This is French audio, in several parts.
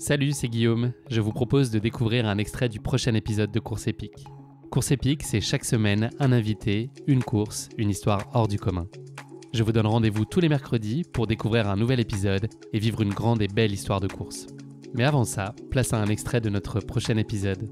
Salut, c'est Guillaume. Je vous propose de découvrir un extrait du prochain épisode de Course épique. Course épique, c'est chaque semaine un invité, une course, une histoire hors du commun. Je vous donne rendez-vous tous les mercredis pour découvrir un nouvel épisode et vivre une grande et belle histoire de course. Mais avant ça, place à un extrait de notre prochain épisode.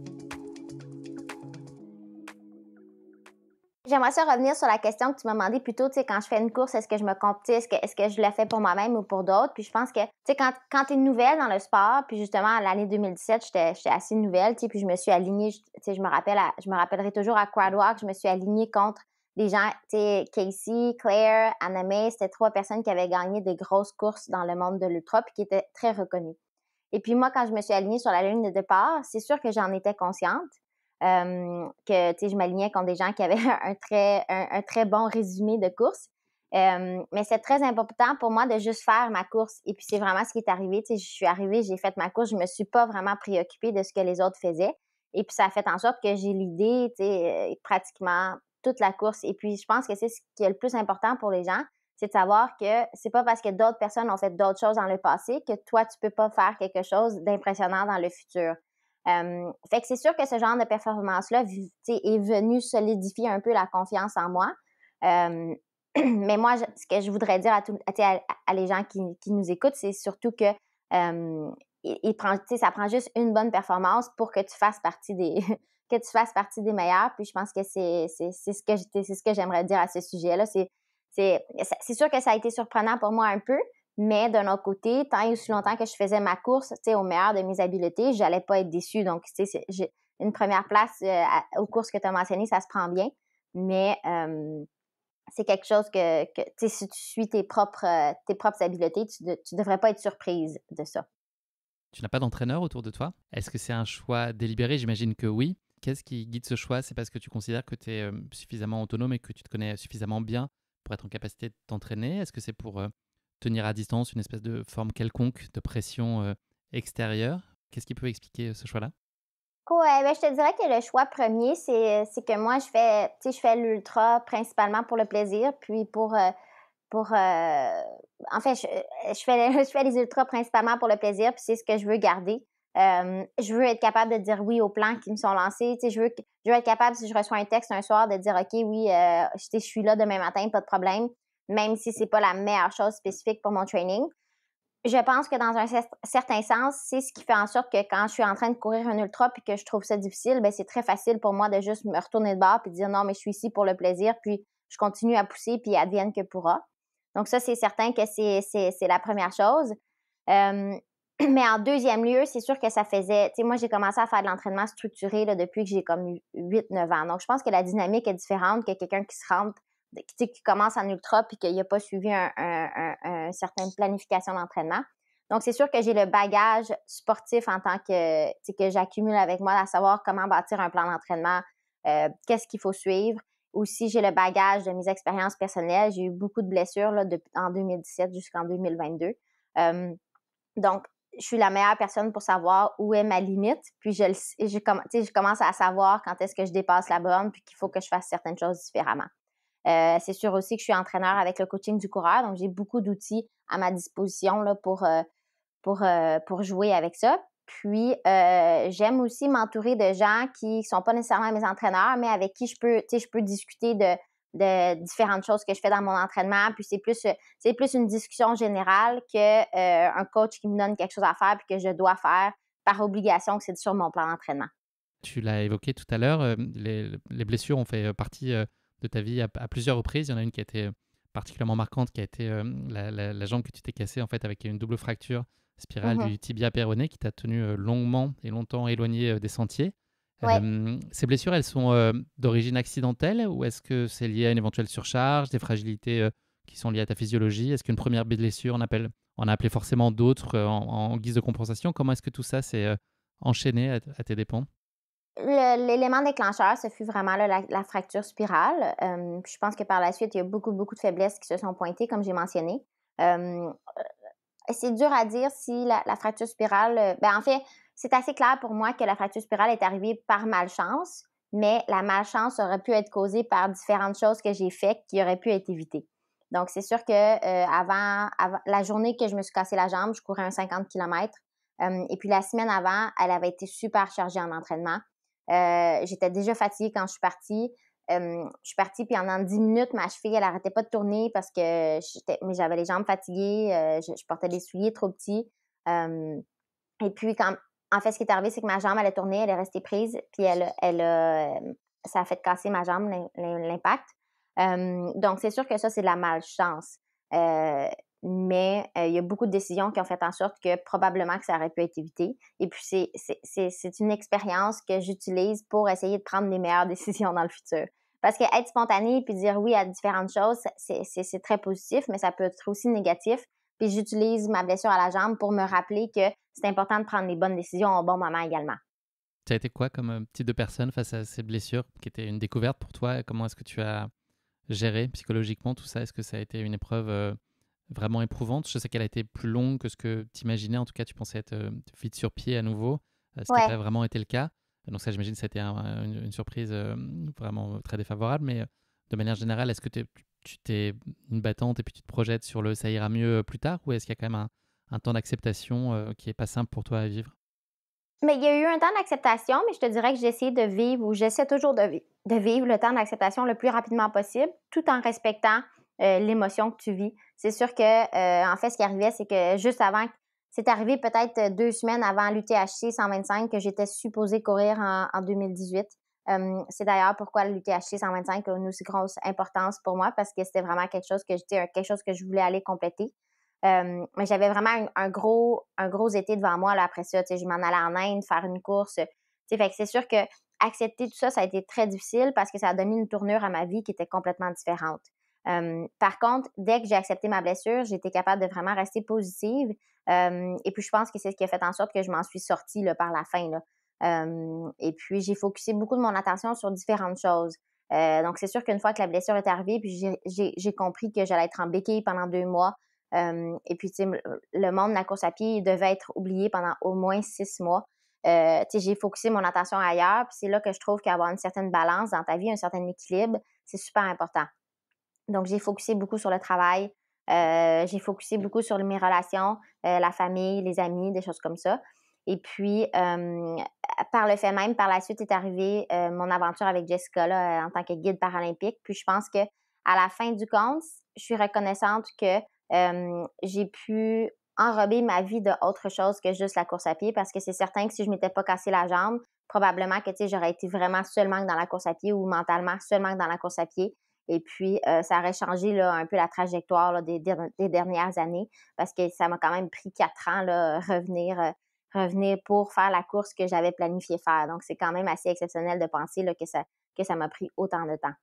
J'aimerais ça revenir sur la question que tu m'as demandé plus tôt, tu sais, quand je fais une course, est-ce que je me compte, est-ce que je le fais pour moi-même ou pour d'autres? Puis je pense que, tu sais, quand tu es nouvelle dans le sport, puis justement, à l'année 2017, j'étais assez nouvelle, tu sais, puis je me suis alignée, tu sais, je me rappellerai toujours à Quadwalk, je me suis alignée contre des gens, tu sais, Casey, Claire, Anna May, c'était 3 personnes qui avaient gagné des grosses courses dans le monde de l'ultra puis qui étaient très reconnues. Et puis moi, quand je me suis alignée sur la ligne de départ, c'est sûr que j'en étais consciente. Que tu sais, je m'alignais contre des gens qui avaient un très bon résumé de course. Mais c'est très important pour moi de juste faire ma course. Et puis c'est vraiment ce qui est arrivé. Tu sais, je suis arrivée, j'ai fait ma course, je me suis pas vraiment préoccupée de ce que les autres faisaient. Et puis ça a fait en sorte que j'ai l'idée, tu sais, pratiquement toute la course. Et puis je pense que c'est ce qui est le plus important pour les gens, c'est de savoir que c'est pas parce que d'autres personnes ont fait d'autres choses dans le passé que toi tu peux pas faire quelque chose d'impressionnant dans le futur. Fait que c'est sûr que ce genre de performance-là est venu solidifier un peu la confiance en moi. Mais moi, ce que je voudrais dire à les gens qui nous écoutent, c'est surtout que ça prend juste une bonne performance pour que tu fasses partie des que tu fasses partie des meilleurs. Puis je pense que c'est ce que j'aimerais dire à ce sujet-là. C'est sûr que ça a été surprenant pour moi un peu. Mais d'un autre côté, tant et aussi longtemps que je faisais ma course, tu sais, au meilleur de mes habiletés, j'allais pas être déçue. Donc, tu sais, j'ai une première place aux courses que tu as mentionnées, ça se prend bien. Mais c'est quelque chose que tu sais, si tu suis tes propres habiletés, tu devrais pas être surprise de ça. Tu n'as pas d'entraîneur autour de toi? Est-ce que c'est un choix délibéré? J'imagine que oui. Qu'est-ce qui guide ce choix? C'est parce que tu considères que tu es suffisamment autonome et que tu te connais suffisamment bien pour être en capacité de t'entraîner? Est-ce que c'est pour tenir à distance une espèce de forme quelconque de pression extérieure? Qu'est-ce qui peut expliquer ce choix-là? Ouais, ben, je te dirais que le choix premier, c'est que moi, je fais l'ultra principalement pour le plaisir, puis en fait, je fais les ultras principalement pour le plaisir, puis c'est ce que je veux garder. Je veux être capable de dire oui aux plans qui me sont lancés. Tu sais, je veux être capable, si je reçois un texte un soir, de dire OK, oui, je suis là demain matin, pas de problème, même si c'est pas la meilleure chose spécifique pour mon training. Je pense que dans un certain sens, c'est ce qui fait en sorte que quand je suis en train de courir un ultra puis que je trouve ça difficile, ben c'est très facile pour moi de juste me retourner de bord puis de dire non, mais je suis ici pour le plaisir, puis je continue à pousser puis advienne que pourra. Donc ça, c'est certain que c'est la première chose. Mais en deuxième lieu, c'est sûr que ça faisait... Tu sais, moi, j'ai commencé à faire de l'entraînement structuré là, depuis que j'ai comme 8-9 ans. Donc, je pense que la dynamique est différente que quelqu'un qui se rentre, qui commence en ultra puis qu'il n'a pas suivi une certaine planification d'entraînement. Donc, c'est sûr que j'ai le bagage sportif en tant que j'accumule avec moi, à savoir comment bâtir un plan d'entraînement, qu'est-ce qu'il faut suivre. Aussi, j'ai le bagage de mes expériences personnelles. J'ai eu beaucoup de blessures là, en 2017 jusqu'en 2022. Donc, je suis la meilleure personne pour savoir où est ma limite. Puis, je commence à savoir quand est-ce que je dépasse la borne puis qu'il faut que je fasse certaines choses différemment. C'est sûr aussi que je suis entraîneur avec le coaching du coureur. Donc, j'ai beaucoup d'outils à ma disposition là, pour jouer avec ça. Puis, j'aime aussi m'entourer de gens qui sont pas nécessairement mes entraîneurs, mais avec qui je peux discuter de différentes choses que je fais dans mon entraînement. Puis, c'est plus une discussion générale que un coach qui me donne quelque chose à faire puis que je dois faire par obligation que c'est sur mon plan d'entraînement. Tu l'as évoqué tout à l'heure, les blessures ont fait partie de ta vie à plusieurs reprises. Il y en a une qui a été particulièrement marquante, qui a été la jambe que tu t'es cassée en fait avec une double fracture spirale Mm-hmm. du tibia péroné qui t'a tenu longuement et longtemps éloigné des sentiers. Ouais. Ces blessures, elles sont d'origine accidentelle ou est-ce que c'est lié à une éventuelle surcharge, des fragilités qui sont liées à ta physiologie? Est-ce qu'une première blessure, on a appelé forcément d'autres en guise de compensation? Comment est-ce que tout ça s'est enchaîné à tes dépens? L'élément déclencheur, ce fut vraiment là, la fracture spirale. Puis je pense que par la suite, il y a beaucoup, beaucoup de faiblesses qui se sont pointées, comme j'ai mentionné. C'est dur à dire si la fracture spirale... en fait, c'est assez clair pour moi que la fracture spirale est arrivée par malchance, mais la malchance aurait pu être causée par différentes choses que j'ai faites qui auraient pu être évitées. Donc, c'est sûr que avant la journée que je me suis cassé la jambe, je courais un 50 km. Et puis la semaine avant, elle avait été super chargée en entraînement. J'étais déjà fatiguée quand je suis partie. Je suis partie, puis en 10 minutes, ma cheville, elle arrêtait pas de tourner parce que mais j'avais les jambes fatiguées, je portais des souliers trop petits. Et puis, en fait, ce qui est arrivé, c'est que ma jambe, elle a tourné, elle est restée prise, puis ça a fait casser ma jambe, l'impact. Donc, c'est sûr que ça, c'est de la malchance. Mais il y a beaucoup de décisions qui ont fait en sorte que probablement que ça aurait pu être évité. Et puis, c'est une expérience que j'utilise pour essayer de prendre les meilleures décisions dans le futur. Parce que être spontané puis dire oui à différentes choses, c'est très positif, mais ça peut être aussi négatif. Puis j'utilise ma blessure à la jambe pour me rappeler que c'est important de prendre les bonnes décisions au bon moment également. Ça a été quoi comme type de personne face à ces blessures qui étaient une découverte pour toi? Comment est-ce que tu as géré psychologiquement tout ça? Est-ce que ça a été une épreuve vraiment éprouvante? Je sais qu'elle a été plus longue que ce que tu imaginais. En tout cas, tu pensais être vite sur pied à nouveau, ce qui n'a Ouais. pas vraiment été le cas. Donc ça, j'imagine que ça a été une surprise vraiment très défavorable. Mais de manière générale, est-ce que tu t'es une battante et puis tu te projettes sur le ça ira mieux plus tard? Ou est-ce qu'il y a quand même un temps d'acceptation qui n'est pas simple pour toi à vivre? Mais il y a eu un temps d'acceptation, mais je te dirais que j'ai essayé de vivre ou j'essaie toujours de vivre le temps d'acceptation le plus rapidement possible, tout en respectant l'émotion que tu vis. C'est sûr que, en fait, ce qui arrivait, c'est que juste avant, c'est arrivé peut-être 2 semaines avant l'UTHC 125 que j'étais supposée courir en 2018. C'est d'ailleurs pourquoi l'UTHC 125 a une aussi grosse importance pour moi parce que c'était vraiment quelque chose que je voulais aller compléter. Mais j'avais vraiment un gros été devant moi là, après ça. Je m'en allais en Inde faire une course. Fait que c'est sûr que accepter tout ça, ça a été très difficile parce que ça a donné une tournure à ma vie qui était complètement différente. Par contre, dès que j'ai accepté ma blessure, j'ai été capable de vraiment rester positive. Et puis, je pense que c'est ce qui a fait en sorte que je m'en suis sortie là, par la fin. Là. Et puis, j'ai focusé beaucoup de mon attention sur différentes choses. Donc, c'est sûr qu'une fois que la blessure est arrivée, puis j'ai compris que j'allais être en béquille pendant 2 mois. Et puis, tu sais, le monde de la course à pied il devait être oublié pendant au moins 6 mois. Tu sais, j'ai focusé mon attention ailleurs, puis c'est là que je trouve qu'avoir une certaine balance dans ta vie, un certain équilibre, c'est super important. Donc, j'ai focusé beaucoup sur le travail. J'ai focusé beaucoup sur mes relations, la famille, les amis, des choses comme ça. Et puis, par le fait même, par la suite est arrivée mon aventure avec Jessica là, en tant que guide paralympique. Puis, je pense que à la fin du compte, je suis reconnaissante que j'ai pu enrober ma vie de autre chose que juste la course à pied parce que c'est certain que si je m'étais pas cassé la jambe, probablement que, tu sais, j'aurais été vraiment seulement dans la course à pied ou mentalement seulement dans la course à pied. Et puis, ça aurait changé là, un peu la trajectoire là, des dernières années parce que ça m'a quand même pris 4 ans là, revenir pour faire la course que j'avais planifié faire. Donc, c'est quand même assez exceptionnel de penser là, que ça m'a pris autant de temps.